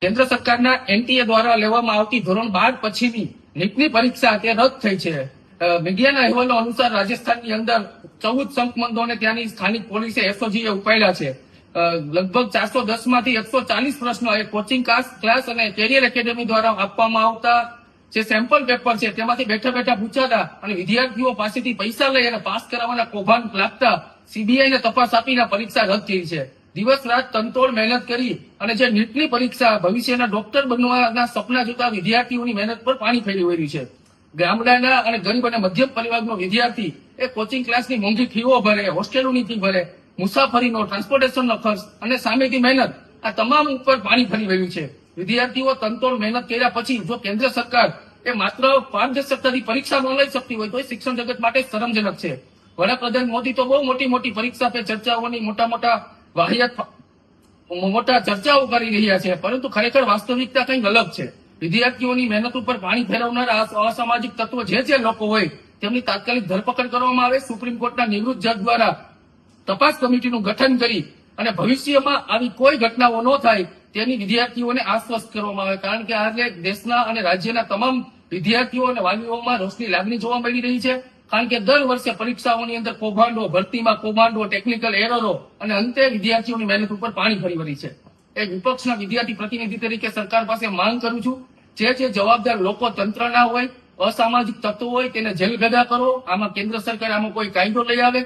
કેન્દ્ર સરકારના એનટીએ દ્વારા લેવામાં આવતી ધોરણ 12 પછીની નીટની પરીક્ષા તે રદ થઈ છે. મીડિયાના અહેવાલો અનુસાર રાજસ્થાનની અંદર 14 શંકમંદોને ત્યાંની સ્થાનિક પોલીસે એસઓજીએ ઉપાડ્યા છે. લગભગ 410 માંથી 140 પ્રશ્નો એ કોચિંગ ક્લાસ અને કેરિયર એકેડેમી દ્વારા આપવામાં આવતા જે સેમ્પલ પેપર છે તેમાંથી બેઠા બેઠા પૂછાતા અને વિદ્યાર્થીઓ પાસેથી પૈસા લઈ અને પાસ કરાવવાના કૌભાંડ લાગતા સીબીઆઈને તપાસ આપીને પરીક્ષા રદ થઈ છે. દિવસ રાત તનતોડ મહેનત કરી અને જે નીટની પરીક્ષા ભવિષ્યના ડોક્ટર બનવાના સપના જોતા વિદ્યાર્થીઓની મહેનત પર પાણી ફેરી વળ્યું છે. ગામડાના અને ગરીબ અને મધ્યમ પરિવારનો વિદ્યાર્થી એ કોચિંગ ક્લાસની મોંઘી ફીઓ ભરે, હોસ્ટેલોની ફી ભરે, મુસાફરીનો, ટ્રાન્સપોર્ટેશનનો ખર્ચ અને સામેથી મહેનત, આ તમામ ઉપર પાણી ફરી વળ્યું છે. વિદ્યાર્થીઓ તનતોડ મહેનત કર્યા પછી જો કેન્દ્ર સરકાર એ માત્ર પારદર્શકતાથી પરીક્ષા ન લઈ શકતી હોય તો એ શિક્ષણ જગત માટે શરમજનક છે. વડાપ્રધાન મોદી તો બહુ મોટી મોટી પરીક્ષા પે ચર્ચાઓની મોટા ચર્ચાઓ કરી રહ્યા છે, પરંતુ ખરેખર વાસ્તવિકતા કંઈક અલગ છે. વિદ્યાર્થીઓની મહેનત ઉપર પાણી ફેરવનારા અસામાજિક તત્વો જે લોકો હોય તેમની તાત્કાલિક ધરપકડ કરવામાં આવે. સુપ્રીમ કોર્ટના નિવૃત્ત જજ દ્વારા તપાસ કમિટીનું ગઠન કરી અને ભવિષ્યમાં આવી કોઈ ઘટનાઓ ન થાય તેની વિદ્યાર્થીઓને આશ્વસ્ત કરવામાં આવે, કારણ કે આજે દેશના અને રાજ્યના તમામ વિદ્યાર્થીઓ અને વાલીઓમાં રોષની લાગણી જોવા મળી રહી છે. કારણ કે દર વર્ષે પરીક્ષાઓની અંદર કૌભાંડો, ભરતીમાં કૌભાંડો, ટેકનિકલ એરરો અને અંતે વિદ્યાર્થીઓની મહેનત ઉપર પાણી ફરી વળી છે. એક વિપક્ષના વિદ્યાર્થી પ્રતિનિધિ તરીકે સરકાર પાસે માંગ કરું છું, જે જવાબદાર લોકો તંત્રના હોય, અસામાજિક તત્વો હોય તેને જેલ ભેગા કરો. આમાં કેન્દ્ર સરકાર આમાં કોઈ કાયદો લઈ આવે.